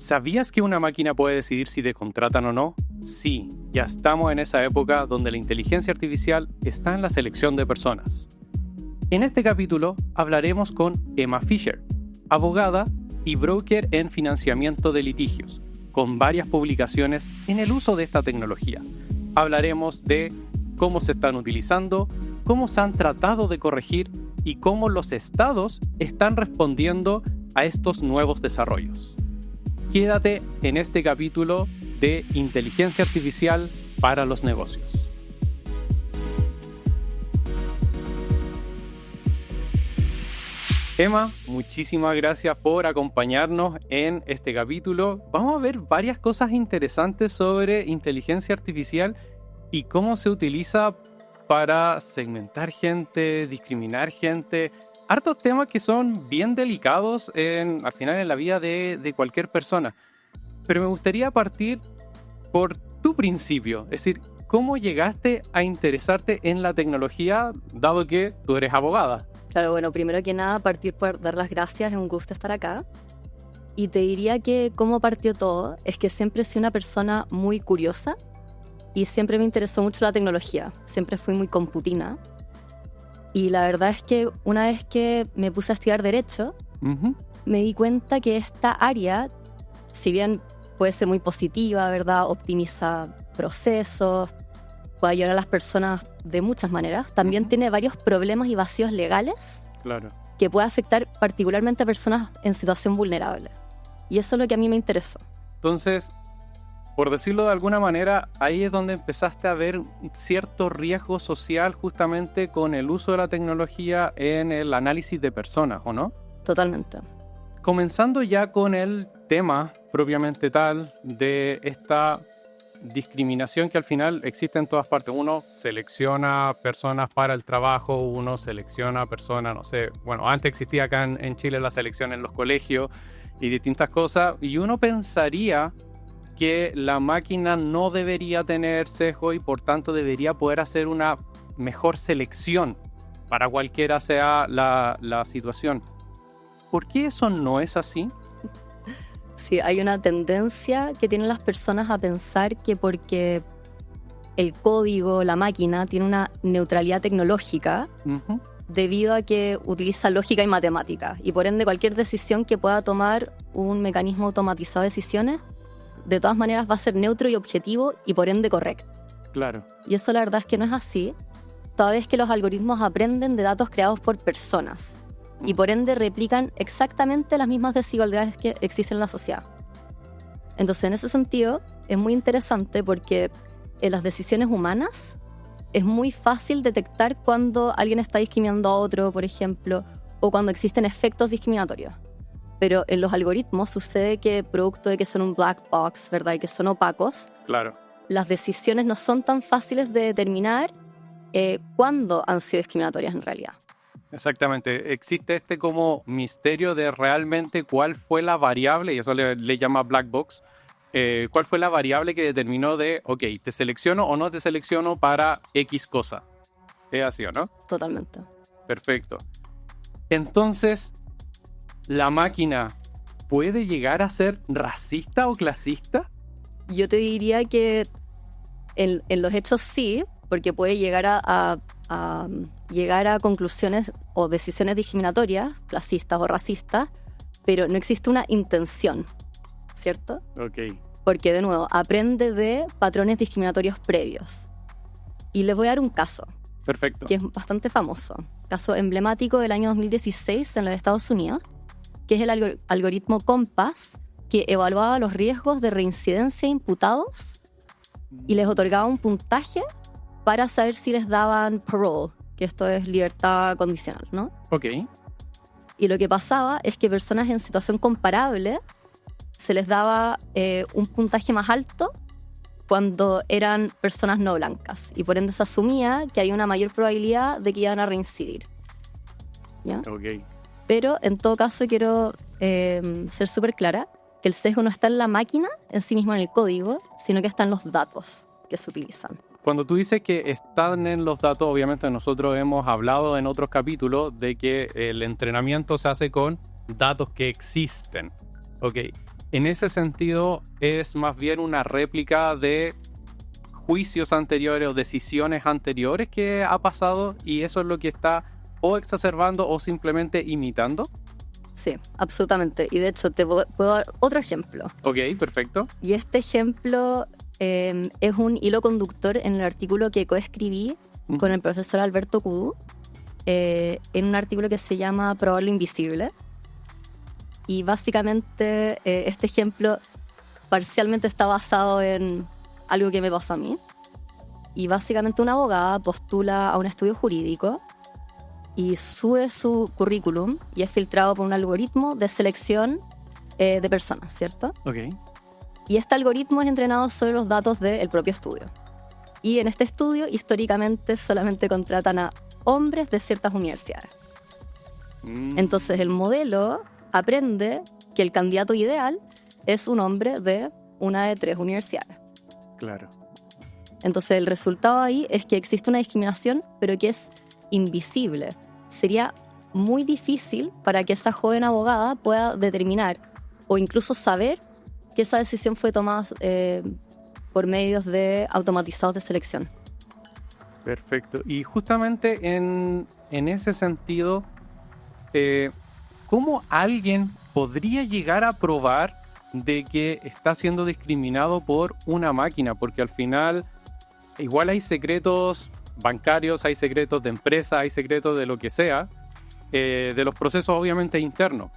¿Sabías que una máquina puede decidir si te contratan o no? Sí, ya estamos en esa época donde la inteligencia artificial está en la selección de personas. En este capítulo hablaremos con Emma Fisher, abogada y broker en financiamiento de litigios, con varias publicaciones en el uso de esta tecnología. Hablaremos de cómo se están utilizando, cómo se han tratado de corregir y cómo los estados están respondiendo a estos nuevos desarrollos. Quédate en este capítulo de Inteligencia Artificial para los Negocios. Emma, muchísimas gracias por acompañarnos en este capítulo. Vamos a ver varias cosas interesantes sobre inteligencia artificial y cómo se utiliza para segmentar gente, discriminar gente. Hartos temas que son bien delicados al final en la vida de cualquier persona. Pero me gustaría partir por tu principio, es decir, ¿cómo llegaste a interesarte en la tecnología dado que tú eres abogada? Claro, bueno, primero que nada, partir por dar las gracias, es un gusto estar acá. Y te diría que cómo partió todo es que siempre he sido una persona muy curiosa y siempre me interesó mucho la tecnología, siempre fui muy computina. Y la verdad es que una vez que me puse a estudiar Derecho, me di cuenta que esta área, si bien puede ser muy positiva, ¿verdad? Optimiza procesos, puede ayudar a las personas de muchas maneras, también tiene varios problemas y vacíos legales que puede afectar particularmente a personas en situación vulnerable. Y eso es lo que a mí me interesó. Entonces, por decirlo de alguna manera, ahí es donde empezaste a ver cierto riesgo social justamente con el uso de la tecnología en el análisis de personas, ¿o no? Totalmente. Comenzando ya con el tema propiamente tal de esta discriminación que al final existe en todas partes. Uno selecciona personas para el trabajo, uno selecciona personas, no sé, bueno, antes existía acá en Chile la selección en los colegios y distintas cosas, y uno pensaría que la máquina no debería tener sesgo y por tanto debería poder hacer una mejor selección para cualquiera sea la situación. ¿Por qué eso no es así? Sí, hay una tendencia que tienen las personas a pensar que porque el código, la máquina, tiene una neutralidad tecnológica debido a que utiliza lógica y matemática. Y por ende cualquier decisión que pueda tomar un mecanismo automatizado de decisiones de todas maneras va a ser neutro y objetivo y por ende correcto. Claro. Y eso la verdad es que no es así, toda vez que los algoritmos aprenden de datos creados por personas y por ende replican exactamente las mismas desigualdades que existen en la sociedad. Entonces, en ese sentido, es muy interesante porque en las decisiones humanas es muy fácil detectar cuando alguien está discriminando a otro, por ejemplo, o cuando existen efectos discriminatorios. Pero en los algoritmos sucede que, producto de que son un black box, ¿verdad? Y que son opacos, las decisiones no son tan fáciles de determinar cuándo han sido discriminatorias en realidad. Exactamente. Existe este como misterio de realmente cuál fue la variable, y eso le llama black box, cuál fue la variable que determinó de, ok, ¿te selecciono o no te selecciono para X cosa? ¿Es así o no? Totalmente. Perfecto. Entonces, ¿la máquina puede llegar a ser racista o clasista? Yo te diría que en los hechos sí, porque puede llegar a llegar a conclusiones o decisiones discriminatorias, clasistas o racistas, pero no existe una intención, ¿cierto? Ok. Porque, de nuevo, aprende de patrones discriminatorios previos. Y les voy a dar un caso. Perfecto. Que es bastante famoso. Caso emblemático del año 2016 en los Estados Unidos, que es el algoritmo COMPAS, que evaluaba los riesgos de reincidencia a imputados y les otorgaba un puntaje para saber si les daban parole, que esto es libertad condicional, ¿no? Ok. Y lo que pasaba es que personas en situación comparable se les daba un puntaje más alto cuando eran personas no blancas. Y por ende se asumía que hay una mayor probabilidad de que iban a reincidir. ¿Ya? Ok. Pero en todo caso quiero ser súper clara que el sesgo no está en la máquina en sí mismo, en el código, sino que está en los datos que se utilizan. Cuando tú dices que están en los datos, obviamente nosotros hemos hablado en otros capítulos de que el entrenamiento se hace con datos que existen. Ok, En ese sentido, es más bien una réplica de juicios anteriores o decisiones anteriores que ha pasado, y eso es lo que está o exacerbando o simplemente imitando. Sí, absolutamente. Y de hecho te puedo dar otro ejemplo. Ok, perfecto. Y este ejemplo es un hilo conductor en el artículo que coescribí con el profesor Alberto Cudú, en un artículo que se llama Probar lo invisible. Y básicamente este ejemplo parcialmente está basado en algo que me pasó a mí. Y básicamente una abogada postula a un estudio jurídico y sube su currículum y es filtrado por un algoritmo de selección de personas, ¿cierto? Ok. Y este algoritmo es entrenado sobre los datos del propio estudio. Y en este estudio, históricamente, solamente contratan a hombres de ciertas universidades. Entonces el modelo aprende que el candidato ideal es un hombre de una de 3 universidades. Claro. Entonces el resultado ahí es que existe una discriminación, pero que es invisible. Sería muy difícil para que esa joven abogada pueda determinar o incluso saber que esa decisión fue tomada por medios automatizados de selección. Perfecto. Y justamente en ese sentido, ¿cómo alguien podría llegar a probar de que está siendo discriminado por una máquina? Porque al final igual hay secretos bancarios, hay secretos de empresa, hay secretos de lo que sea, de los procesos obviamente internos.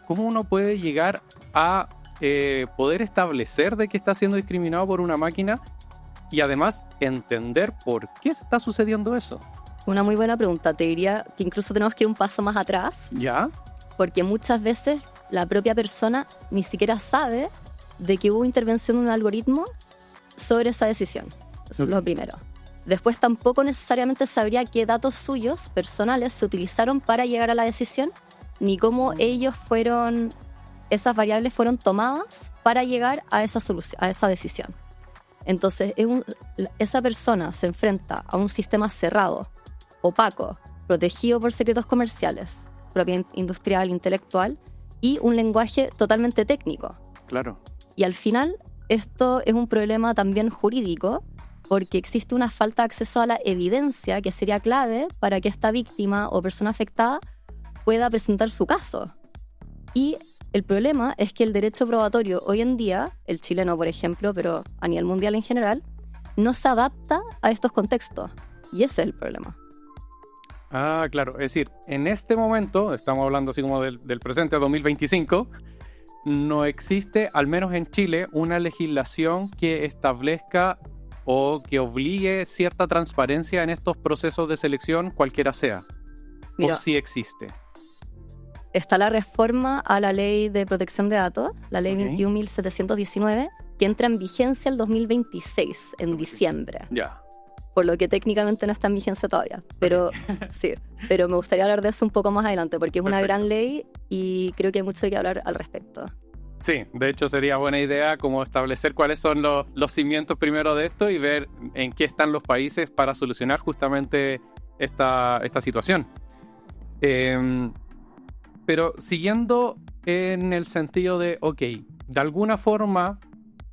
¿Cómo uno puede llegar a poder establecer de que está siendo discriminado por una máquina y además entender por qué está sucediendo eso? Una muy buena pregunta. Te diría que incluso tenemos que ir un paso más atrás. ¿Ya? Porque muchas veces la propia persona ni siquiera sabe de que hubo intervención de un algoritmo sobre esa decisión. Eso es lo primero. Después tampoco necesariamente sabría qué datos suyos personales se utilizaron para llegar a la decisión, ni cómo esas variables fueron tomadas para llegar a esa solución, a esa decisión. Entonces, esa persona se enfrenta a un sistema cerrado, opaco, protegido por secretos comerciales, propiedad industrial, intelectual, y un lenguaje totalmente técnico. Claro. Y al final, esto es un problema también jurídico, porque existe una falta de acceso a la evidencia que sería clave para que esta víctima o persona afectada pueda presentar su caso. Y el problema es que el derecho probatorio hoy en día, el chileno por ejemplo, pero a nivel mundial en general, no se adapta a estos contextos. Y ese es el problema. Ah, claro. Es decir, en este momento, estamos hablando así como del presente 2025, no existe, al menos en Chile, una legislación que establezca o que obligue cierta transparencia en estos procesos de selección, cualquiera sea. Mira, o sí existe. Está la reforma a la Ley de Protección de Datos, la Ley 21.719, que entra en vigencia el 2026, en diciembre. Ya. Por lo que técnicamente no está en vigencia todavía. Pero sí, pero me gustaría hablar de eso un poco más adelante, porque es una gran ley y creo que hay mucho que hablar al respecto. Sí, de hecho sería buena idea como establecer cuáles son los cimientos primero de esto y ver en qué están los países para solucionar justamente esta situación. Pero siguiendo en el sentido de, ok, de alguna forma,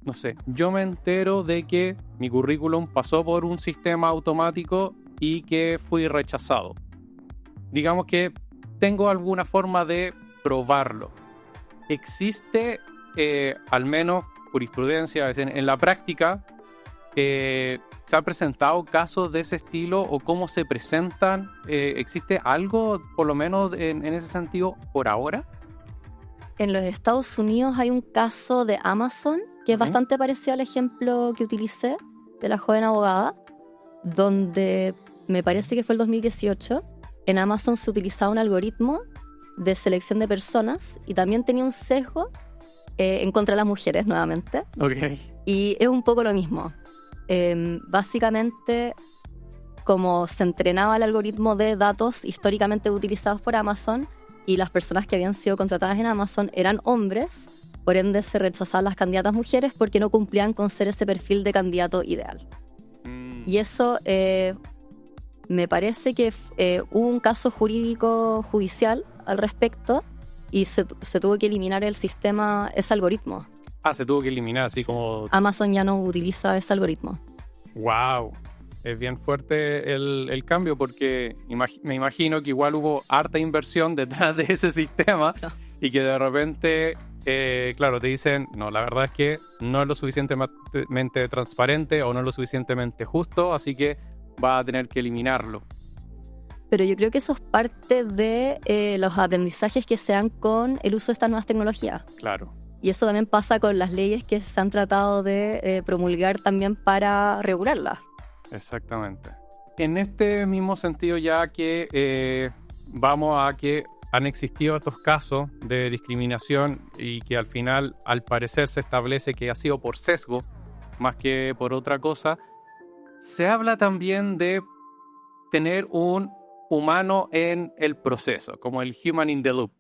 no sé, yo me entero de que mi currículum pasó por un sistema automático y que fui rechazado. Digamos que tengo alguna forma de probarlo. ¿Existe al menos jurisprudencia en la práctica? ¿Se han presentado casos de ese estilo o cómo se presentan? ¿Existe algo, por lo menos en ese sentido, por ahora? En los Estados Unidos hay un caso de Amazon que es bastante parecido al ejemplo que utilicé de la joven abogada, donde me parece que fue el 2018, en Amazon se utilizaba un algoritmo de selección de personas y también tenía un sesgo en contra de las mujeres nuevamente. Okay. Y es un poco lo mismo. Básicamente, como se entrenaba el algoritmo de datos históricamente utilizados por Amazon y las personas que habían sido contratadas en Amazon eran hombres, por ende se rechazaban las candidatas mujeres porque no cumplían con ser ese perfil de candidato ideal. Y eso me parece que hubo un caso judicial al respecto y se tuvo que eliminar el sistema, ese algoritmo. Se tuvo que eliminar, así como... Amazon ya no utiliza ese algoritmo. ¡Wow! Es bien fuerte el cambio porque me imagino que igual hubo harta inversión detrás de ese sistema y que de repente, claro, te dicen, no, la verdad es que no es lo suficientemente transparente o no es lo suficientemente justo, así que va a tener que eliminarlo. Pero yo creo que eso es parte de los aprendizajes que se dan con el uso de estas nuevas tecnologías. Claro. Y eso también pasa con las leyes que se han tratado de promulgar también para regularlas. Exactamente. En este mismo sentido, ya que vamos a que han existido estos casos de discriminación y que al final, al parecer, se establece que ha sido por sesgo más que por otra cosa, se habla también de tener un humano en el proceso, como el human in the loop.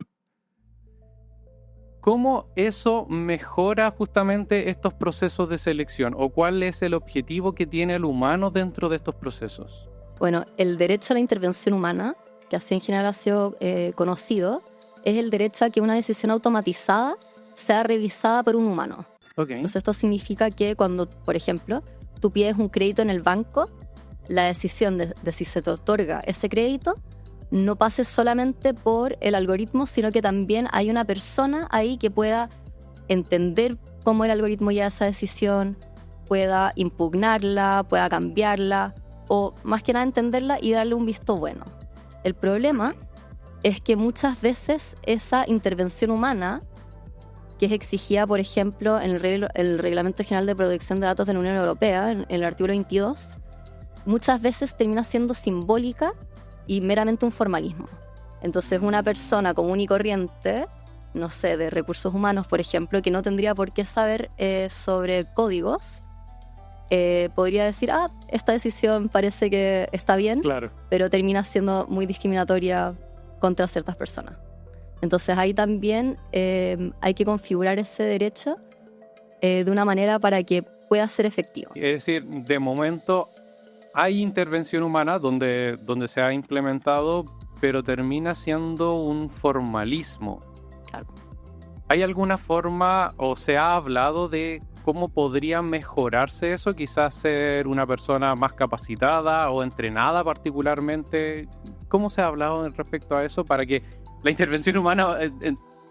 ¿Cómo eso mejora justamente estos procesos de selección? ¿O cuál es el objetivo que tiene el humano dentro de estos procesos? Bueno, el derecho a la intervención humana, que así en general ha sido conocido, es el derecho a que una decisión automatizada sea revisada por un humano. Okay. Entonces esto significa que cuando, por ejemplo, tú pides un crédito en el banco, la decisión de si se te otorga ese crédito no pase solamente por el algoritmo, sino que también hay una persona ahí que pueda entender cómo el algoritmo lleva esa decisión, pueda impugnarla, pueda cambiarla, o más que nada entenderla y darle un visto bueno. El problema es que muchas veces esa intervención humana, que es exigida, por ejemplo, en el Reglamento General de Protección de Datos de la Unión Europea, en el artículo 22, muchas veces termina siendo simbólica y meramente un formalismo. Entonces una persona común y corriente, no sé, de recursos humanos, por ejemplo, que no tendría por qué saber sobre códigos, podría decir, esta decisión parece que está bien, claro, pero termina siendo muy discriminatoria contra ciertas personas. Entonces ahí también hay que configurar ese derecho de una manera para que pueda ser efectivo. Es decir, de momento hay intervención humana donde se ha implementado, pero termina siendo un formalismo. Claro. ¿Hay alguna forma o se ha hablado de cómo podría mejorarse eso? Quizás ser una persona más capacitada o entrenada particularmente. ¿Cómo se ha hablado respecto a eso para que la intervención humana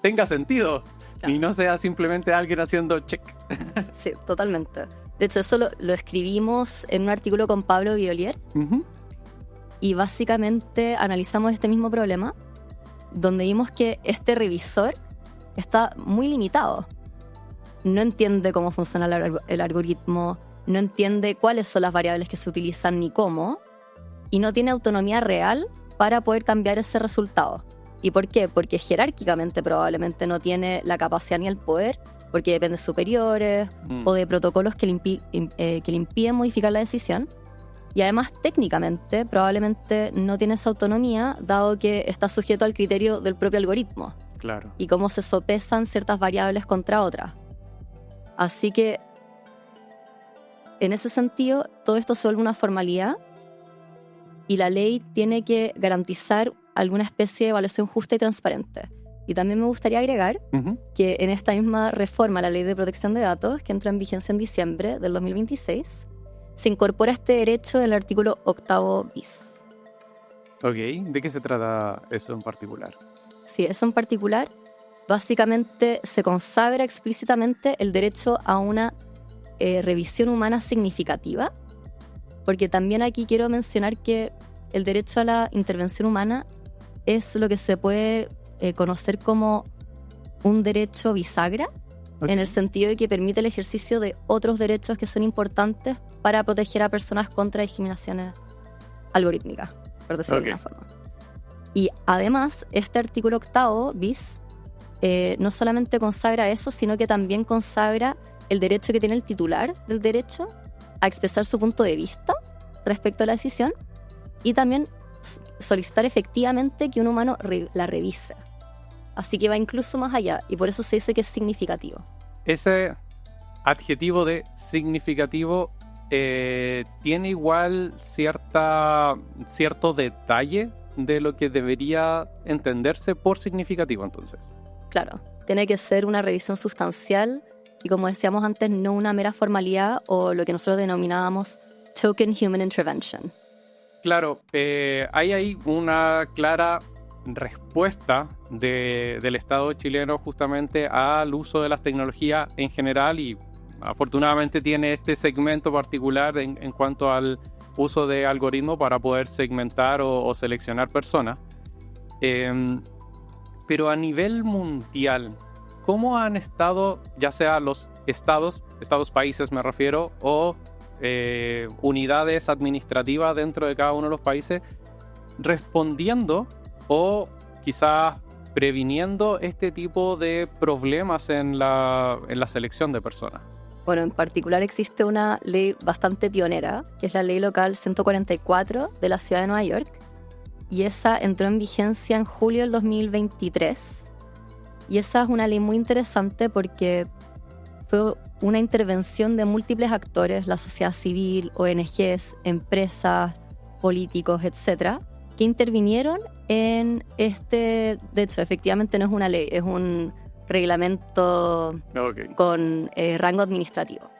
tenga sentido? Claro. Y no sea simplemente alguien haciendo check? Sí, totalmente. De hecho, eso lo escribimos en un artículo con Pablo Violier. Uh-huh. Y básicamente analizamos este mismo problema, donde vimos que este revisor está muy limitado. No entiende cómo funciona el algoritmo, no entiende cuáles son las variables que se utilizan ni cómo, y no tiene autonomía real para poder cambiar ese resultado. ¿Y por qué? Porque jerárquicamente probablemente no tiene la capacidad ni el poder, porque depende de superiores o de protocolos que le impiden modificar la decisión. Y además, técnicamente, probablemente no tiene esa autonomía, dado que está sujeto al criterio del propio algoritmo. Claro. Y cómo se sopesan ciertas variables contra otras. Así que, en ese sentido, todo esto se vuelve una formalidad y la ley tiene que garantizar alguna especie de evaluación justa y transparente. Y también me gustaría agregar que en esta misma reforma a la Ley de Protección de Datos, que entra en vigencia en diciembre del 2026, se incorpora este derecho en el artículo 8 bis. Ok, ¿de qué se trata eso en particular? Sí, eso en particular, básicamente se consagra explícitamente el derecho a una revisión humana significativa, porque también aquí quiero mencionar que el derecho a la intervención humana es lo que se puede conocer como un derecho bisagra, en el sentido de que permite el ejercicio de otros derechos que son importantes para proteger a personas contra discriminaciones algorítmicas, por decirlo de alguna forma. Y además, este artículo 8 bis no solamente consagra eso, sino que también consagra el derecho que tiene el titular del derecho a expresar su punto de vista respecto a la decisión y también solicitar efectivamente que un humano la revise. Así que va incluso más allá y por eso se dice que es significativo. Ese adjetivo de significativo tiene igual cierto detalle de lo que debería entenderse por significativo, entonces. Claro, tiene que ser una revisión sustancial y, como decíamos antes, no una mera formalidad o lo que nosotros denominábamos token human intervention. Claro, hay ahí una clara respuesta del Estado chileno justamente al uso de las tecnologías en general, y afortunadamente tiene este segmento particular en cuanto al uso de algoritmos para poder segmentar o seleccionar personas. Pero a nivel mundial, ¿cómo han estado, ya sea los estados países me refiero, o unidades administrativas dentro de cada uno de los países, respondiendo o quizás previniendo este tipo de problemas en la selección de personas? Bueno, en particular existe una ley bastante pionera, que es la Ley Local 144 de la Ciudad de Nueva York, y esa entró en vigencia en julio del 2023. Y esa es una ley muy interesante porque fue una intervención de múltiples actores, la sociedad civil, ONGs, empresas, políticos, etcétera, que intervinieron en este. De hecho, efectivamente no es una ley, es un reglamento con rango administrativo.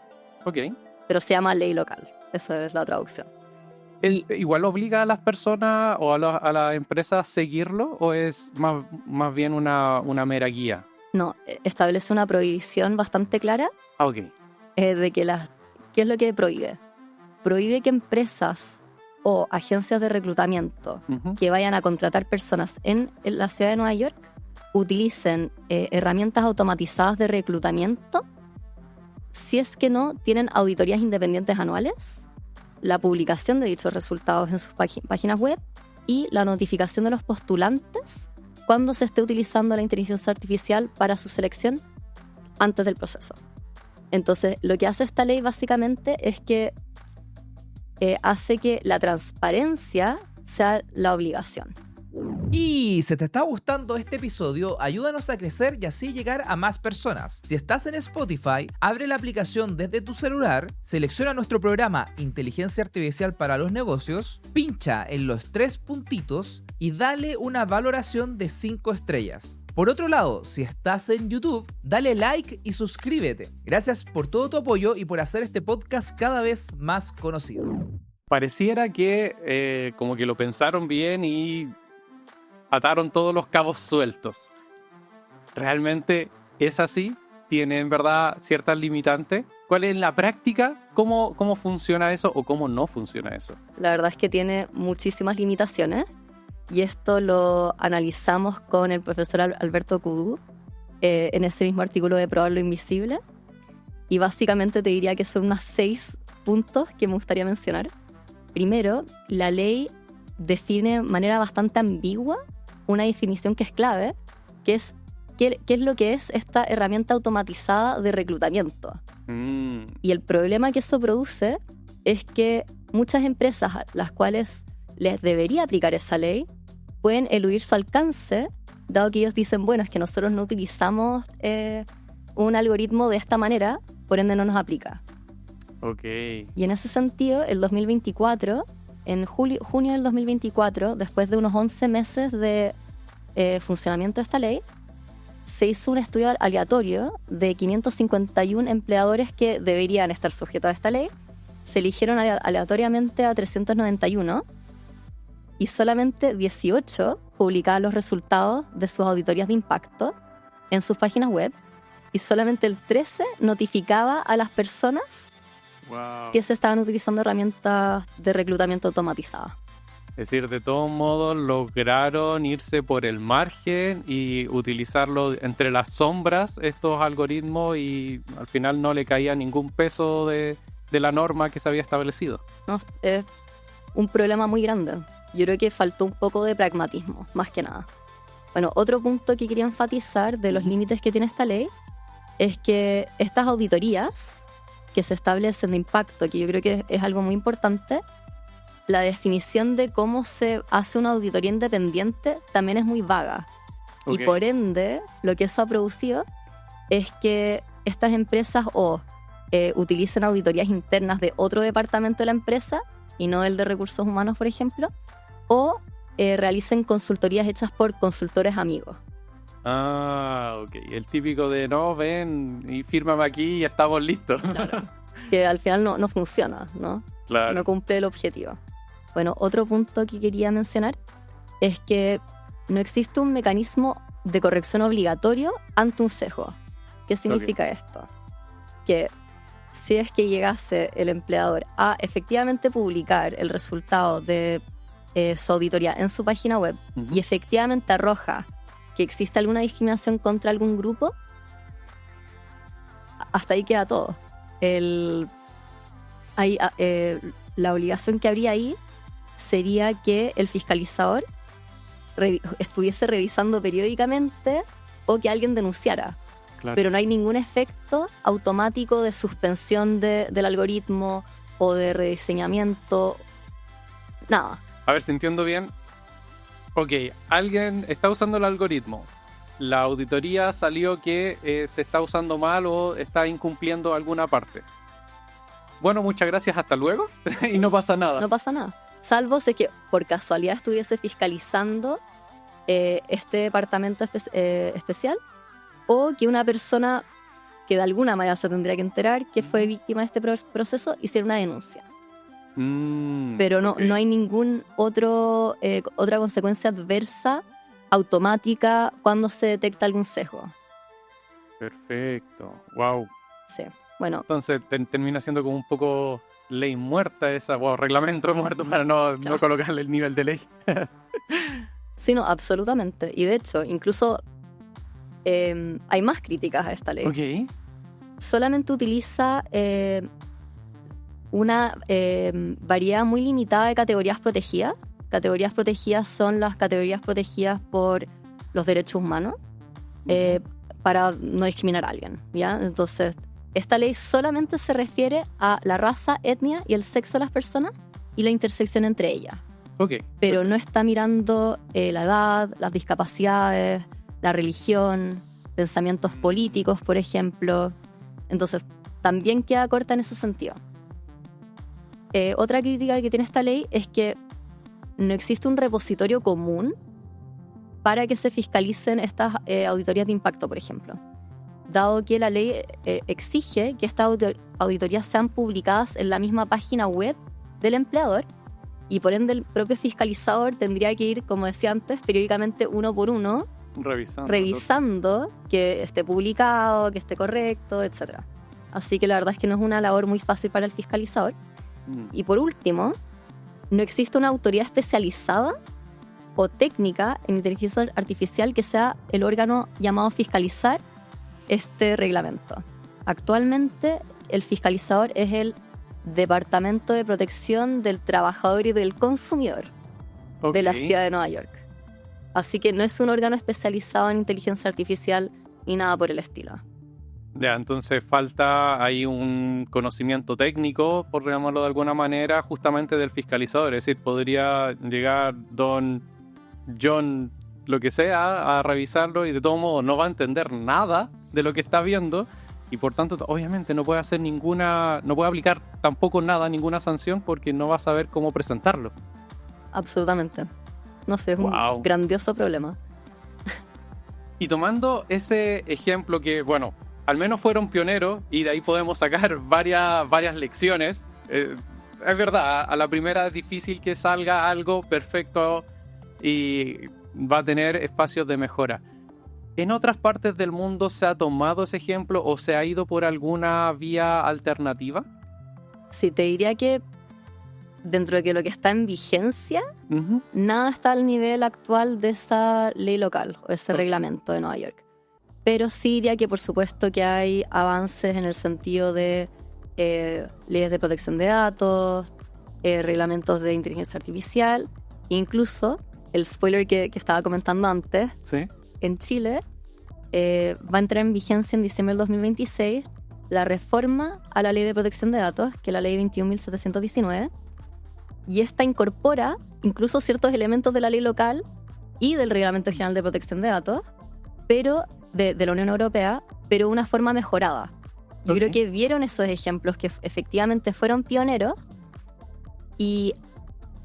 Pero se llama ley local, esa es la traducción. ¿Igual obliga a las personas o a las empresas a seguirlo, o es más bien una mera guía? No, establece una prohibición bastante clara de que ¿qué es lo que prohíbe? Prohíbe que empresas o agencias de reclutamiento que vayan a contratar personas en la ciudad de Nueva York utilicen herramientas automatizadas de reclutamiento si es que no tienen auditorías independientes anuales, la publicación de dichos resultados en sus páginas web y la notificación de los postulantes cuando se esté utilizando la inteligencia artificial para su selección antes del proceso. Entonces, lo que hace esta ley básicamente es que hace que la transparencia sea la obligación. Y si te está gustando este episodio, ayúdanos a crecer y así llegar a más personas. Si estás en Spotify, abre la aplicación desde tu celular, selecciona nuestro programa Inteligencia Artificial para los Negocios, pincha en los 3 puntitos y dale una valoración de 5 estrellas. Por otro lado, si estás en YouTube, dale like y suscríbete. Gracias por todo tu apoyo y por hacer este podcast cada vez más conocido. Pareciera que como que lo pensaron bien y ataron todos los cabos sueltos. ¿Realmente es así? ¿Tiene en verdad ciertas limitantes? ¿Cuál es en la práctica? ¿Cómo funciona eso o cómo no funciona eso? La verdad es que tiene muchísimas limitaciones y esto lo analizamos con el profesor Alberto Cudú en ese mismo artículo de Probar lo Invisible, y básicamente te diría que son unos 6 puntos que me gustaría mencionar. Primero, la ley define de manera bastante ambigua una definición que es clave, que es qué es lo que es esta herramienta automatizada de reclutamiento. Y el problema que eso produce es que muchas empresas a las cuales les debería aplicar esa ley pueden eludir su alcance, dado que ellos dicen, bueno, es que nosotros no utilizamos un algoritmo de esta manera, por ende no nos aplica. Y en ese sentido, el 2024... En junio del 2024, después de unos 11 meses de funcionamiento de esta ley, se hizo un estudio aleatorio de 551 empleadores que deberían estar sujetos a esta ley. Se eligieron aleatoriamente a 391 y solamente 18 publicaban los resultados de sus auditorías de impacto en sus páginas web, y solamente el 13 notificaba a las personas que se estaban utilizando herramientas de reclutamiento automatizadas. Es decir, de todos modos lograron irse por el margen y utilizarlo entre las sombras, estos algoritmos, y al final no le caía ningún peso de la norma que se había establecido. No, es un problema muy grande. Yo creo que faltó un poco de pragmatismo, más que nada. Bueno, otro punto que quería enfatizar de los límites que tiene esta ley es que estas auditorías que se establecen de impacto, que yo creo que es algo muy importante, la definición de cómo se hace una auditoría independiente también es muy vaga. Y por ende, lo que eso ha producido es que estas empresas utilicen auditorías internas de otro departamento de la empresa y no el de recursos humanos, por ejemplo, o realicen consultorías hechas por consultores amigos. Ah, ok. El típico de no, ven y fírmame aquí y estamos listos. Claro. Que al final no funciona, ¿no? Claro. No cumple el objetivo. Bueno, otro punto que quería mencionar es que no existe un mecanismo de corrección obligatorio ante un sesgo. ¿Qué significa esto? Que si es que llegase el empleador a efectivamente publicar el resultado de su auditoría en su página web y efectivamente arroja que existe alguna discriminación contra algún grupo, hasta ahí queda todo. La obligación que habría ahí sería que el fiscalizador estuviese revisando periódicamente o que alguien denunciara. Claro. Pero no hay ningún efecto automático de suspensión del algoritmo o de rediseñamiento. Nada. A ver si entiendo bien. Ok, alguien está usando el algoritmo. La auditoría salió que se está usando mal o está incumpliendo alguna parte. Bueno, muchas gracias, hasta luego. Y no pasa nada. No pasa nada. Salvo si es que por casualidad estuviese fiscalizando este departamento especial, o que una persona que de alguna manera se tendría que enterar que fue víctima de este proceso hiciera una denuncia. Pero no hay ningún otra consecuencia adversa automática cuando se detecta algún sesgo. Perfecto. Wow. Sí. Bueno. Entonces termina siendo como un poco ley muerta esa, reglamento muerto para no colocarle el nivel de ley. Sí, no, absolutamente. Y de hecho, incluso hay más críticas a esta ley. Ok. Solamente utiliza una variedad muy limitada de categorías protegidas. Categorías protegidas son las categorías protegidas por los derechos humanos para no discriminar a alguien, ¿ya? Entonces, esta ley solamente se refiere a la raza, etnia y el sexo de las personas y la intersección entre ellas. Okay. Pero no está mirando la edad, las discapacidades, la religión, pensamientos políticos, por ejemplo. Entonces, también queda corta en ese sentido. Otra crítica que tiene esta ley es que no existe un repositorio común para que se fiscalicen estas auditorías de impacto, por ejemplo. Dado que la ley exige que estas auditorías sean publicadas en la misma página web del empleador, y por ende el propio fiscalizador tendría que ir, como decía antes, periódicamente uno por uno, revisando que esté publicado, que esté correcto, etc. Así que la verdad es que no es una labor muy fácil para el fiscalizador. Y por último, no existe una autoridad especializada o técnica en inteligencia artificial que sea el órgano llamado a fiscalizar este reglamento. Actualmente, el fiscalizador es el Departamento de Protección del Trabajador y del Consumidor de la ciudad de Nueva York. Así que no es un órgano especializado en inteligencia artificial ni nada por el estilo. Ya, entonces falta ahí un conocimiento técnico, por llamarlo de alguna manera, justamente del fiscalizador. Es decir, podría llegar don John, lo que sea, a revisarlo y de todo modo no va a entender nada de lo que está viendo y por tanto obviamente no puede hacer no puede aplicar tampoco ninguna sanción porque no va a saber cómo presentarlo. Absolutamente. No sé, es un grandioso problema. Y tomando ese ejemplo que, bueno, al menos fueron pioneros y de ahí podemos sacar varias lecciones. Es verdad, a la primera es difícil que salga algo perfecto y va a tener espacios de mejora. ¿En otras partes del mundo se ha tomado ese ejemplo o se ha ido por alguna vía alternativa? Sí, te diría que dentro de lo que está en vigencia, nada está al nivel actual de esa ley local o ese reglamento de Nueva York. Pero sí diría que por supuesto que hay avances en el sentido de leyes de protección de datos, reglamentos de inteligencia artificial, incluso el spoiler que estaba comentando antes, ¿sí? En Chile va a entrar en vigencia en diciembre del 2026 la reforma a la ley de protección de datos, que es la ley 21.719, y esta incorpora incluso ciertos elementos de la ley local y del Reglamento General de Protección de Datos, pero de la Unión Europea, pero de una forma mejorada. Yo creo que vieron esos ejemplos que efectivamente fueron pioneros y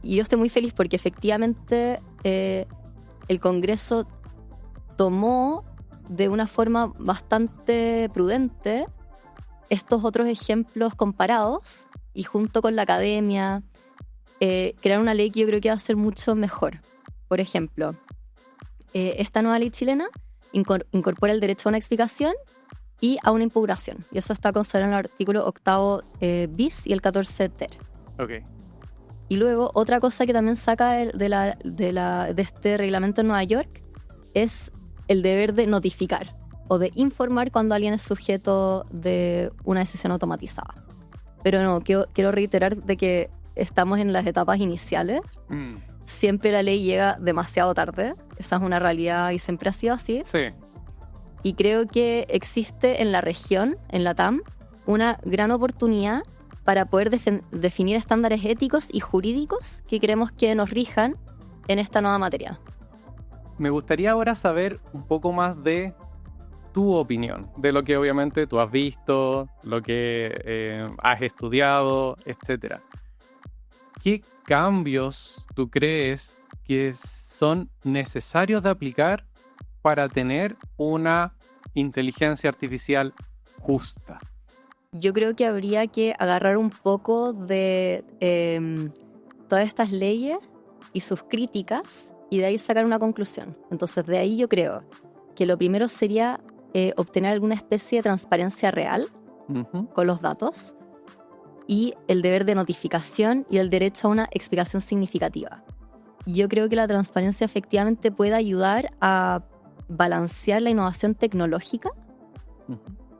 yo estoy muy feliz porque efectivamente el Congreso tomó de una forma bastante prudente estos otros ejemplos comparados y junto con la academia crear una ley que yo creo que va a ser mucho mejor. Por ejemplo, esta nueva ley chilena incorpora el derecho a una explicación y a una impugnación. Y eso está consagrado en el artículo 8 bis y el 14 ter. Ok. Y luego, otra cosa que también saca de este reglamento en Nueva York es el deber de notificar o de informar cuando alguien es sujeto de una decisión automatizada. Pero no, quiero reiterar de que estamos en las etapas iniciales. Siempre la ley llega demasiado tarde. Esa es una realidad y siempre ha sido así. Sí. Y creo que existe en la región, en la TAM, una gran oportunidad para poder definir estándares éticos y jurídicos que queremos que nos rijan en esta nueva materia. Me gustaría ahora saber un poco más de tu opinión, de lo que obviamente tú has visto, lo que has estudiado, etc. ¿Qué cambios tú crees que son necesarios de aplicar para tener una inteligencia artificial justa? Yo creo que habría que agarrar un poco de todas estas leyes y sus críticas y de ahí sacar una conclusión. Entonces, de ahí yo creo que lo primero sería obtener alguna especie de transparencia real con los datos y el deber de notificación y el derecho a una explicación significativa. Yo creo que la transparencia efectivamente puede ayudar a balancear la innovación tecnológica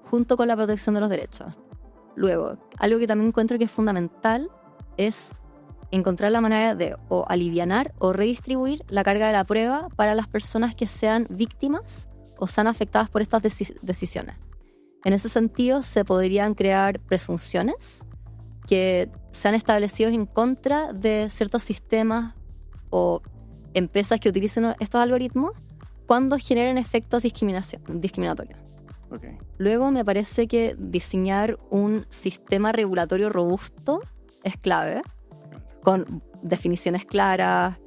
junto con la protección de los derechos. Luego, algo que también encuentro que es fundamental es encontrar la manera de o alivianar o redistribuir la carga de la prueba para las personas que sean víctimas o sean afectadas por estas decisiones. En ese sentido, se podrían crear presunciones que sean establecidos en contra de ciertos sistemas o empresas que utilicen estos algoritmos cuando generen efectos discriminatorios. Okay. Luego me parece que diseñar un sistema regulatorio robusto es clave, con definiciones claras,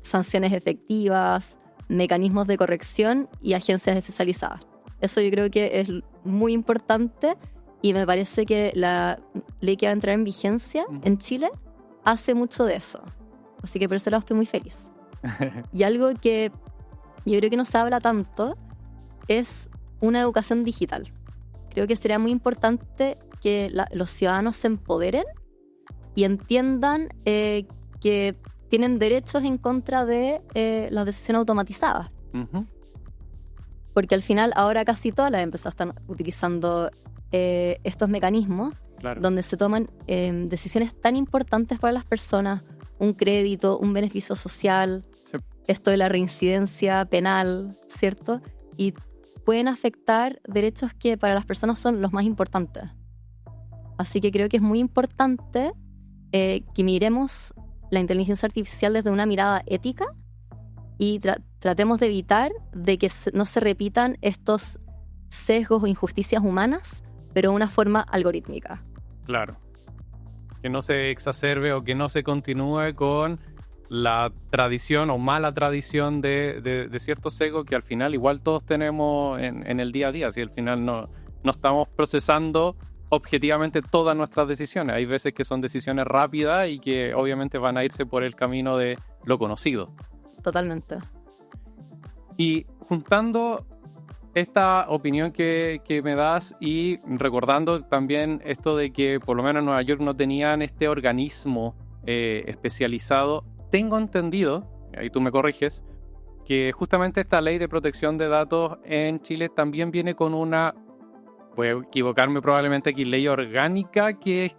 sanciones efectivas, mecanismos de corrección y agencias especializadas. Eso yo creo que es muy importante y me parece que la ley que va a entrar en vigencia en Chile hace mucho de eso. Así que por ese lado estoy muy feliz. Y algo que yo creo que no se habla tanto es una educación digital. Creo que sería muy importante que los ciudadanos se empoderen y entiendan que tienen derechos en contra de las decisiones automatizadas. Porque al final ahora casi todas las empresas están utilizando estos mecanismos, claro, donde se toman decisiones tan importantes para las personas, un crédito, un beneficio social, sí, esto de la reincidencia penal, ¿cierto? Y pueden afectar derechos que para las personas son los más importantes. Así que creo que es muy importante que miremos la inteligencia artificial desde una mirada ética y tratemos de evitar de que no se repitan estos sesgos o injusticias humanas, pero de una forma algorítmica. Claro. Que no se exacerbe o que no se continúe con la tradición o mala tradición de ciertos sesgos que al final igual todos tenemos en el día a día. Si al final no estamos procesando objetivamente todas nuestras decisiones. Hay veces que son decisiones rápidas y que obviamente van a irse por el camino de lo conocido. Totalmente. Y juntando esta opinión que me das y recordando también esto de que por lo menos en Nueva York no tenían este organismo especializado, tengo entendido, ahí tú me corriges, que justamente esta ley de protección de datos en Chile también viene con una, voy a equivocarme probablemente aquí, ley orgánica que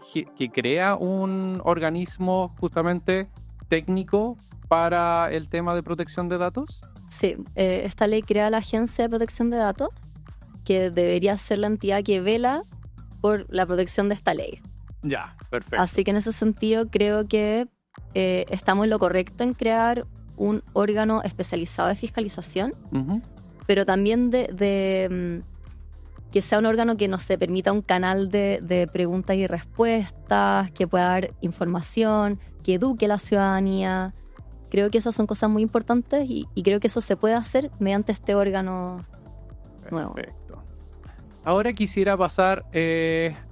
crea un organismo justamente técnico para el tema de protección de datos. Sí, esta ley crea la Agencia de Protección de Datos, que debería ser la entidad que vela por la protección de esta ley. Ya, perfecto. Así que en ese sentido creo que estamos en lo correcto en crear un órgano especializado de fiscalización, pero también de que sea un órgano que nos permita un canal de preguntas y respuestas, que pueda dar información, que eduque a la ciudadanía. Creo que esas son cosas muy importantes y creo que eso se puede hacer mediante este órgano nuevo. Perfecto. Ahora quisiera pasar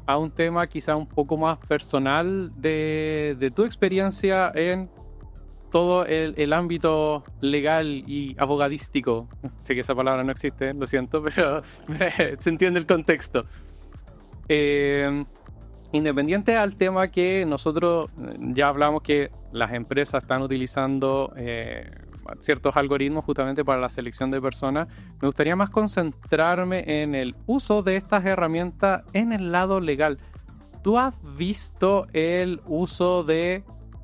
a un tema quizá un poco más personal de tu experiencia en todo el ámbito legal y abogadístico. Sé que esa palabra no existe, lo siento, pero se entiende el contexto. Independiente al tema que nosotros ya hablamos que las empresas están utilizando ciertos algoritmos justamente para la selección de personas, me gustaría más concentrarme en el uso de estas herramientas en el lado legal. ¿Tú has visto el uso de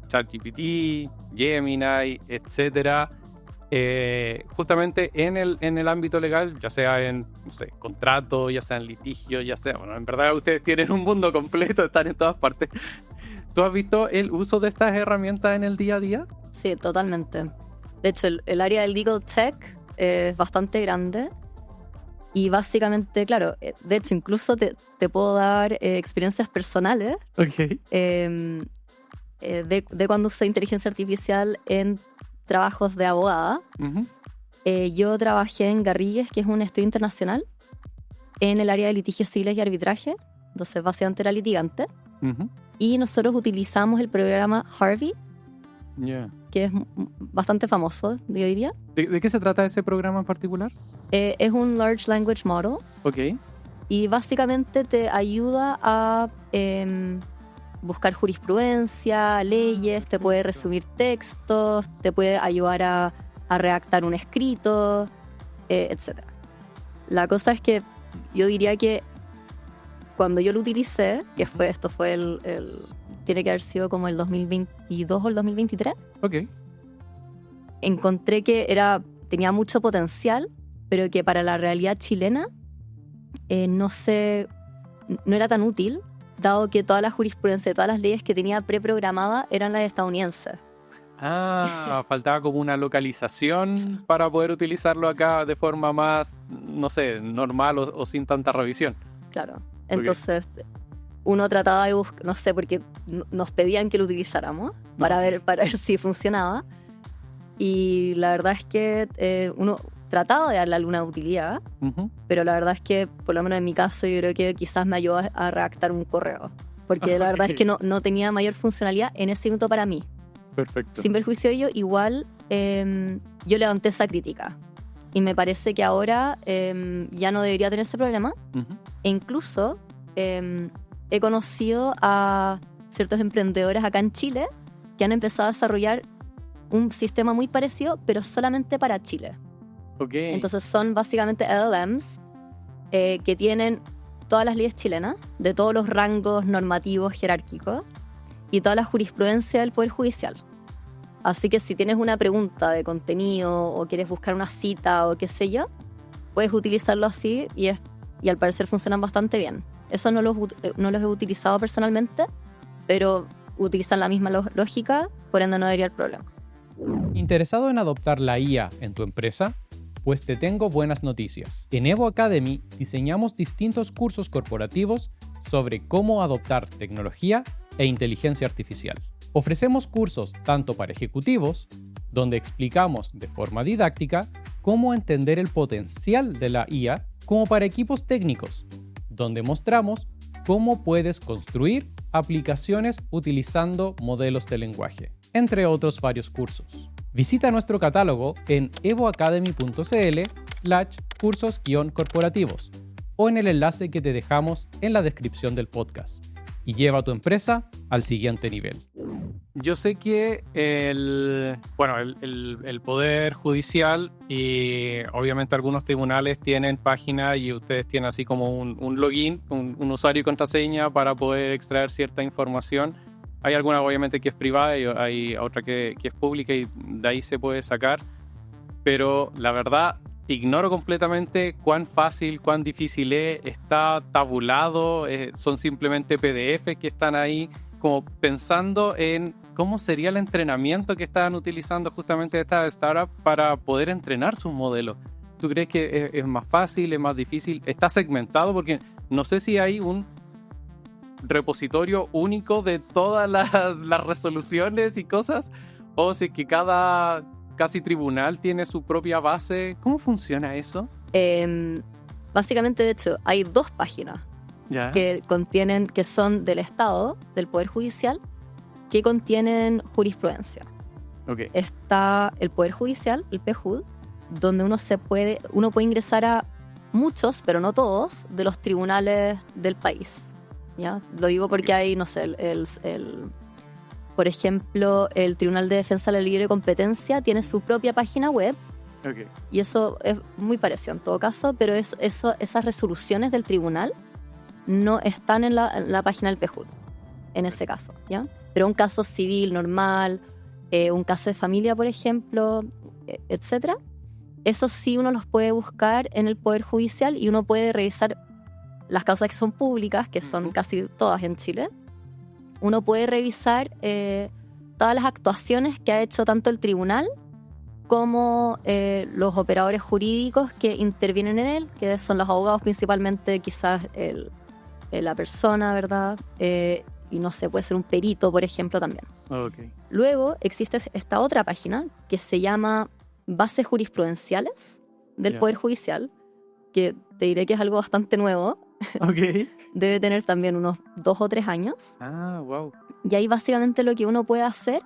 ChatGPT, Gemini, etcétera, justamente en el ámbito legal, ya sea en, no sé, contrato, ya sea en litigio, ya sea, bueno, en verdad ustedes tienen un mundo completo, están en todas partes. ¿Tú has visto el uso de estas herramientas en el día a día? Sí, totalmente. De hecho, el área del legal tech es bastante grande y básicamente, claro, de hecho, incluso te puedo dar experiencias personales de cuando usé inteligencia artificial en trabajos de abogada. Uh-huh. Yo trabajé en Garrigues, que es un estudio internacional, en el área de litigios civiles y arbitraje, entonces básicamente era litigante. Uh-huh. Y nosotros utilizamos el programa Harvey, Yeah. que es bastante famoso, yo diría. ¿De qué se trata ese programa en particular? Es un Large Language Model Ok. y básicamente te ayuda a buscar jurisprudencia, leyes, te puede resumir textos, te puede ayudar a redactar un escrito, etc. La cosa es que yo diría que cuando yo lo utilicé, que fue tiene que haber sido como el 2022 o el 2023, Ok. encontré que tenía mucho potencial, pero que para la realidad chilena no era tan útil, dado que toda la jurisprudencia, todas las leyes que tenía preprogramadas eran las estadounidenses. Faltaba como una localización para poder utilizarlo acá de forma más, no sé, normal o sin tanta revisión. Claro. Entonces, uno trataba de buscar, no sé, porque nos pedían que lo utilizáramos para ver si funcionaba. Y la verdad es que uno trataba de darle alguna utilidad, Uh-huh. pero la verdad es que, por lo menos en mi caso, yo creo que quizás me ayudó a redactar un correo. Porque la verdad es que no tenía mayor funcionalidad en ese minuto para mí. Perfecto. Sin perjuicio de ello, igual yo levanté esa crítica. Y me parece que ahora ya no debería tener ese problema. Uh-huh. E incluso he conocido a ciertos emprendedores acá en Chile que han empezado a desarrollar un sistema muy parecido, pero solamente para Chile. Ok. Entonces son básicamente LLMs que tienen todas las leyes chilenas, de todos los rangos normativos jerárquicos y toda la jurisprudencia del Poder Judicial. Así que si tienes una pregunta de contenido o quieres buscar una cita o qué sé yo, puedes utilizarlo así y al parecer funcionan bastante bien. Eso no los he utilizado personalmente, pero utilizan la misma lógica, por ende no debería haber problema. ¿Interesado en adoptar la IA en tu empresa? Pues te tengo buenas noticias. En Evo Academy diseñamos distintos cursos corporativos sobre cómo adoptar tecnología e inteligencia artificial. Ofrecemos cursos tanto para ejecutivos, donde explicamos de forma didáctica cómo entender el potencial de la IA, como para equipos técnicos, donde mostramos cómo puedes construir aplicaciones utilizando modelos de lenguaje, entre otros varios cursos. Visita nuestro catálogo en evoacademy.cl/cursos-corporativos o en el enlace que te dejamos en la descripción del podcast y lleva a tu empresa al siguiente nivel. Yo sé que el Poder Judicial y obviamente algunos tribunales tienen página y ustedes tienen así como un login, un usuario y contraseña para poder extraer cierta información. Hay alguna obviamente que es privada y hay otra que es pública y de ahí se puede sacar. Pero la verdad, ignoro completamente cuán fácil, cuán difícil es. Está tabulado, son simplemente PDF que están ahí, como pensando en cómo sería el entrenamiento que estaban utilizando justamente estas startups para poder entrenar sus modelos. ¿Tú crees que es más fácil, es más difícil? ¿Está segmentado? Porque no sé si hay un repositorio único de todas las resoluciones y cosas, o si que cada casi tribunal tiene su propia base. ¿Cómo funciona eso? básicamente, de hecho, hay 2 páginas Ya. que son del Estado, del Poder Judicial, que contienen jurisprudencia. Ok. Está el Poder Judicial, el PJUD, donde uno puede ingresar a muchos, pero no todos, de los tribunales del país. ¿Ya? Lo digo porque hay, no sé, por ejemplo, el Tribunal de Defensa de la Libre Competencia tiene su propia página web, Ok. y eso es muy parecido en todo caso, pero esas resoluciones del tribunal no están en la página del PJUD, en ese caso, ¿ya? Pero un caso civil normal, un caso de familia, por ejemplo, etcétera, eso sí uno los puede buscar en el Poder Judicial y uno puede revisar las causas que son públicas, que son casi todas en Chile. Uno puede revisar todas las actuaciones que ha hecho tanto el tribunal como los operadores jurídicos que intervienen en él, que son los abogados principalmente, quizás la persona, ¿verdad? Y no sé, puede ser un perito, por ejemplo, también. Ok. Luego existe esta otra página que se llama Bases Jurisprudenciales del Ya. Poder Judicial, que te diré que es algo bastante nuevo. Ok. Debe tener también unos 2 o 3 años. Ah, wow. Y ahí básicamente lo que uno puede hacer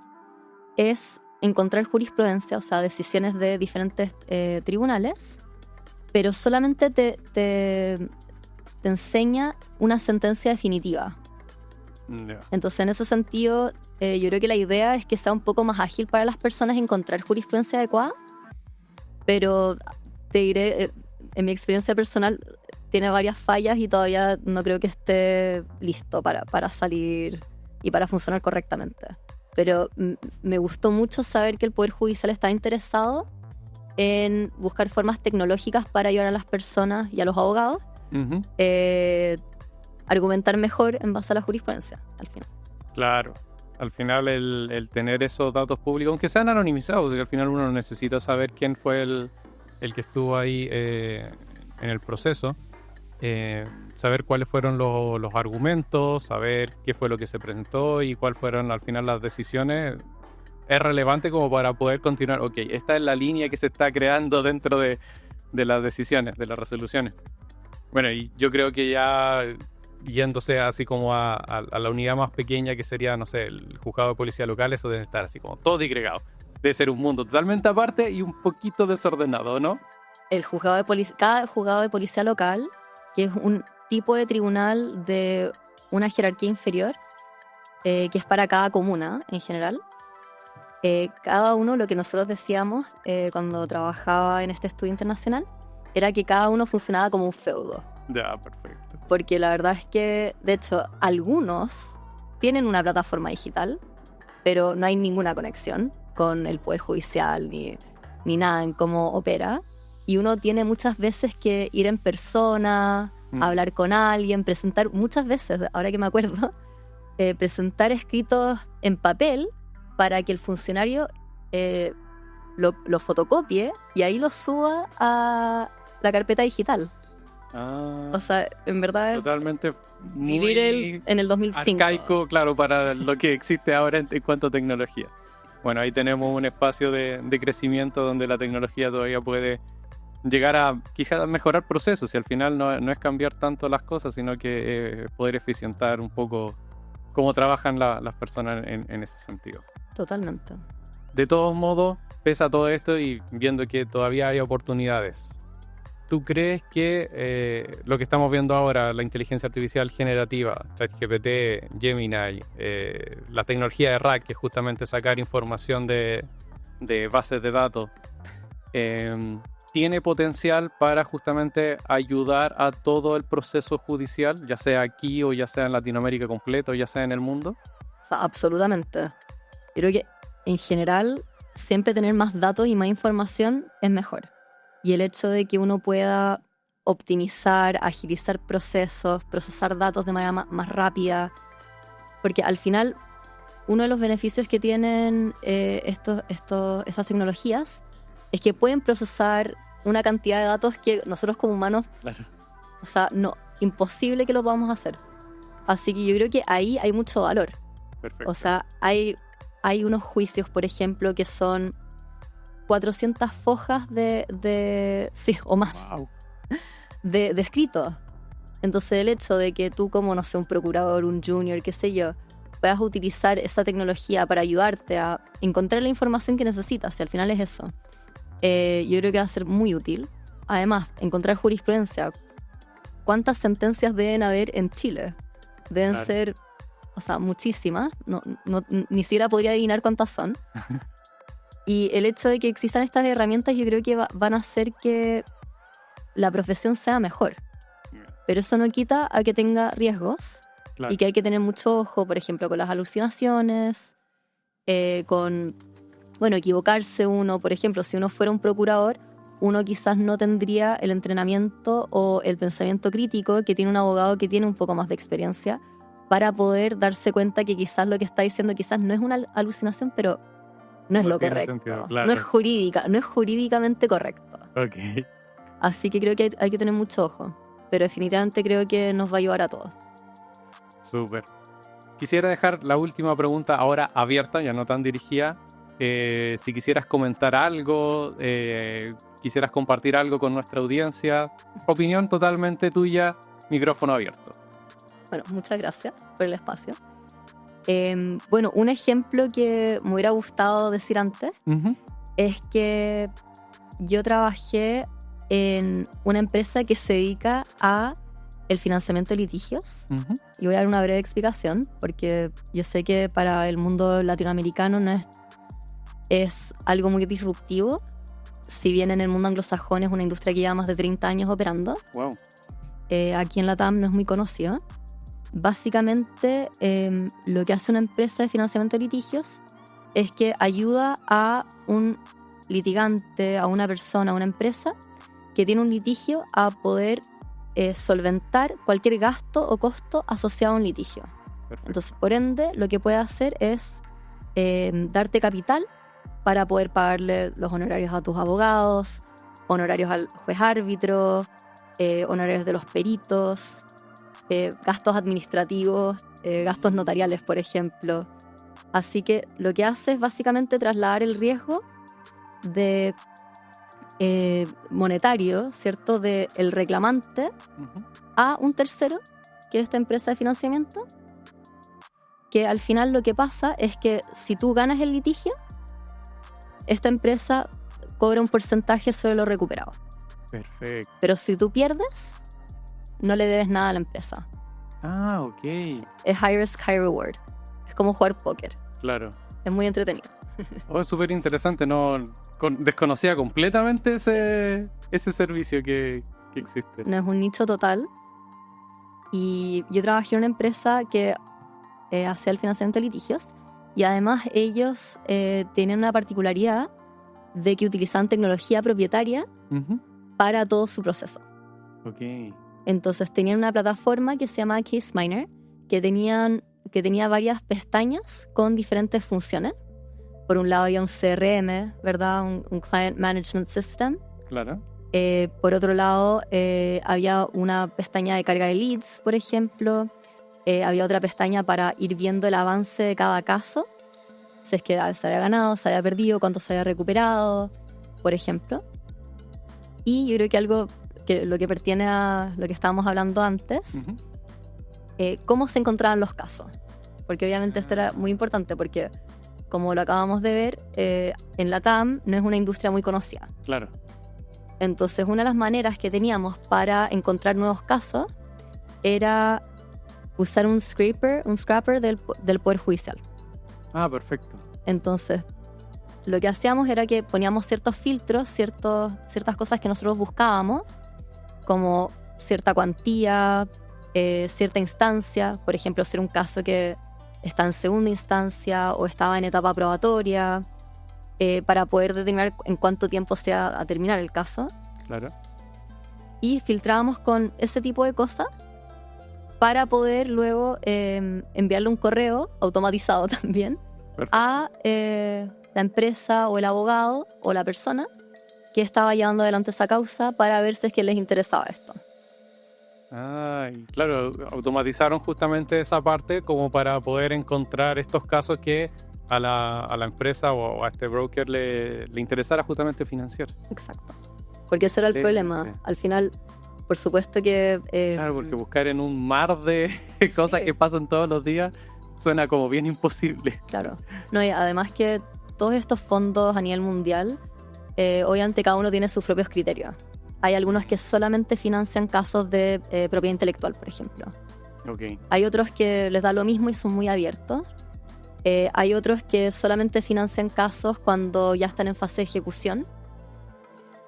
es encontrar jurisprudencia, o sea, decisiones de diferentes tribunales, pero solamente te enseña una sentencia definitiva. Ya. Entonces, en ese sentido, yo creo que la idea es que sea un poco más ágil para las personas encontrar jurisprudencia adecuada, pero te diré, en mi experiencia personal, tiene varias fallas y todavía no creo que esté listo para salir y para funcionar correctamente. Pero me gustó mucho saber que el Poder Judicial está interesado en buscar formas tecnológicas para ayudar a las personas y a los abogados Ujú. argumentar mejor en base a la jurisprudencia, al final. Claro. Al final el tener esos datos públicos, aunque sean anonimizados, porque al final uno necesita saber quién fue el que estuvo ahí en el proceso, saber cuáles fueron los argumentos, saber qué fue lo que se presentó y cuáles fueron al final las decisiones, es relevante como para poder continuar. Ok, esta es la línea que se está creando dentro de las decisiones, de las resoluciones. Bueno, y yo creo que ya yéndose así como a la unidad más pequeña que sería, no sé, el juzgado de policía local, eso debe estar así como todo digregado. Debe ser un mundo totalmente aparte y un poquito desordenado, ¿no? Cada juzgado de policía local, que es un tipo de tribunal de una jerarquía inferior, que es para cada comuna en general. Cada uno, lo que nosotros decíamos cuando trabajaba en este estudio internacional, era que cada uno funcionaba como un feudo. Ya, perfecto. Porque la verdad es que, de hecho, algunos tienen una plataforma digital, pero no hay ninguna conexión con el Poder Judicial ni nada en cómo opera. Y uno tiene muchas veces que ir en persona, hablar con alguien, presentar, muchas veces, ahora que me acuerdo, presentar escritos en papel para que el funcionario lo fotocopie y ahí lo suba a la carpeta digital. Ah, O sea, en verdad totalmente vivir en el 2005. arcaico, claro, para lo que existe ahora en cuanto a tecnología. Bueno, ahí tenemos un espacio de crecimiento donde la tecnología todavía puede llegar a quizás mejorar procesos, y al final no es cambiar tanto las cosas, sino que poder eficientar un poco cómo trabajan las personas en ese sentido. Totalmente. De todos modos, pese a todo esto y viendo que todavía hay oportunidades, ¿tú crees que lo que estamos viendo ahora, la inteligencia artificial generativa, ChatGPT, Gemini, la tecnología de RAG, que es justamente sacar información de bases de datos, tiene potencial para justamente ayudar a todo el proceso judicial, ya sea aquí o ya sea en Latinoamérica completo, o ya sea en el mundo? O sea, absolutamente. Yo creo que en general siempre tener más datos y más información es mejor. Y el hecho de que uno pueda optimizar, agilizar procesos, procesar datos de manera más rápida, porque al final uno de los beneficios que tienen estas tecnologías es que pueden procesar una cantidad de datos que nosotros como humanos, Claro. o sea, no, imposible que lo podamos hacer. Así que yo creo que ahí hay mucho valor. Perfecto. O sea, hay unos juicios, por ejemplo, que son 400 fojas sí, o más, Wow. de escrito. Entonces el hecho de que tú como, no sé, un procurador, un junior, qué sé yo, puedas utilizar esa tecnología para ayudarte a encontrar la información que necesitas, y al final es eso. Yo creo que va a ser muy útil. Además, encontrar jurisprudencia. ¿Cuántas sentencias deben haber en Chile? Deben ser, o sea, muchísimas. Ni siquiera podría adivinar cuántas son. Y el hecho de que existan estas herramientas yo creo que van a hacer que la profesión sea mejor. Pero eso no quita a que tenga riesgos. Claro. Y que hay que tener mucho ojo, por ejemplo, con las alucinaciones, con, bueno, equivocarse uno. Por ejemplo, si uno fuera un procurador, uno quizás no tendría el entrenamiento o el pensamiento crítico que tiene un abogado que tiene un poco más de experiencia para poder darse cuenta que quizás lo que está diciendo quizás no es una alucinación, pero no es lo correcto. Sentido, claro. No es jurídicamente correcto. Okay. Así que creo que hay que tener mucho ojo. Pero definitivamente creo que nos va a ayudar a todos. Súper. Quisiera dejar la última pregunta ahora abierta, ya no tan dirigida. Si quisieras comentar algo, quisieras compartir algo con nuestra audiencia, opinión totalmente tuya, micrófono abierto. Bueno, muchas gracias por el espacio. Bueno, un ejemplo que me hubiera gustado decir antes es que yo trabajé en una empresa que se dedica a el financiamiento de litigios. Y voy a dar una breve explicación porque yo sé que para el mundo latinoamericano no es algo muy disruptivo, si bien en el mundo anglosajón es una industria que lleva más de 30 años operando. Wow. Aquí en LATAM no es muy conocido. Básicamente lo que hace una empresa de financiamiento de litigios es que ayuda a un litigante, a una persona, a una empresa que tiene un litigio a poder solventar cualquier gasto o costo asociado a un litigio. Perfecto. Entonces, por ende, lo que puede hacer es darte capital para poder pagarle los honorarios a tus abogados, honorarios al juez árbitro, honorarios de los peritos, gastos administrativos, gastos notariales, por ejemplo. Así que lo que hace es básicamente trasladar el riesgo de monetario, ¿cierto?, del reclamante a un tercero, que es esta empresa de financiamiento, que al final lo que pasa es que si tú ganas el litigio, esta empresa cobra un porcentaje sobre lo recuperado. Perfecto. Pero si tú pierdes, no le debes nada a la empresa. Ah, ok. Es high risk, high reward. Es como jugar póker. Claro. Es muy entretenido. Oh, es súper interesante. Desconocía completamente ese servicio que existe. No es un nicho total. Y yo trabajé en una empresa que hacía el financiamiento de litigios. Y además ellos tienen una particularidad de que utilizaban tecnología propietaria para todo su proceso. Ok. Entonces tenían una plataforma que se llama Case Miner, que tenía varias pestañas con diferentes funciones. Por un lado había un CRM, ¿verdad? Un Client Management System. Claro. Por otro lado había una pestaña de carga de leads, por ejemplo. Había otra pestaña para ir viendo el avance de cada caso. Si es que se había ganado, se había perdido, cuánto se había recuperado, por ejemplo. Y yo creo que algo lo que pertiene a lo que estábamos hablando antes, cómo se encontraban los casos. Porque obviamente esto era muy importante porque, como lo acabamos de ver, en LATAM no es una industria muy conocida. Claro. Entonces, una de las maneras que teníamos para encontrar nuevos casos era usar un scraper del Poder Judicial. Ah, perfecto. Entonces, lo que hacíamos era que poníamos ciertos filtros, ciertas cosas que nosotros buscábamos, como cierta cuantía, cierta instancia. Por ejemplo, si era un caso que está en segunda instancia o estaba en etapa probatoria, para poder determinar en cuánto tiempo se va a terminar el caso. Claro. Y filtrábamos con ese tipo de cosas para poder luego enviarle un correo automatizado también. Perfecto. A la empresa o el abogado o la persona que estaba llevando adelante esa causa para ver si es que les interesaba esto. Ay, claro, automatizaron justamente esa parte como para poder encontrar estos casos que a la empresa o a este broker le interesara justamente financiar. Exacto. Porque ese era el problema. Al final, por supuesto que... Claro, porque buscar en un mar de cosas Sí. que pasan todos los días suena como bien imposible. Claro. No, y además que todos estos fondos a nivel mundial, obviamente cada uno tiene sus propios criterios. Hay algunos que solamente financian casos de propiedad intelectual, por ejemplo. Ok. Hay otros que les da lo mismo y son muy abiertos. Hay otros que solamente financian casos cuando ya están en fase de ejecución.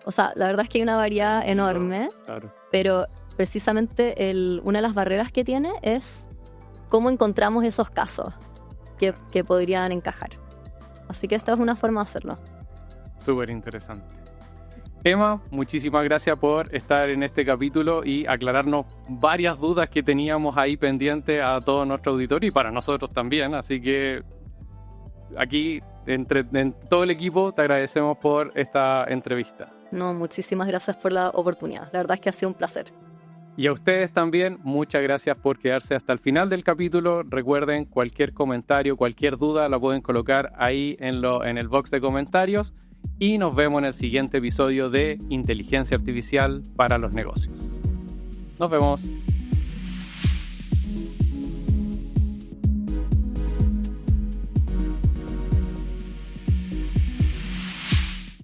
O sea, la verdad es que hay una variedad enorme, Claro. pero precisamente una de las barreras que tiene es cómo encontramos esos casos que podrían encajar. Así que esta es una forma de hacerlo. Súper interesante. Emma, muchísimas gracias por estar en este capítulo y aclararnos varias dudas que teníamos ahí pendientes a todo nuestro auditorio y para nosotros también. Así que aquí, en todo el equipo, te agradecemos por esta entrevista. No, muchísimas gracias por la oportunidad. La verdad es que ha sido un placer. Y a ustedes también, muchas gracias por quedarse hasta el final del capítulo. Recuerden, cualquier comentario, cualquier duda la pueden colocar ahí en el box de comentarios. Y nos vemos en el siguiente episodio de Inteligencia Artificial para los Negocios. Nos vemos.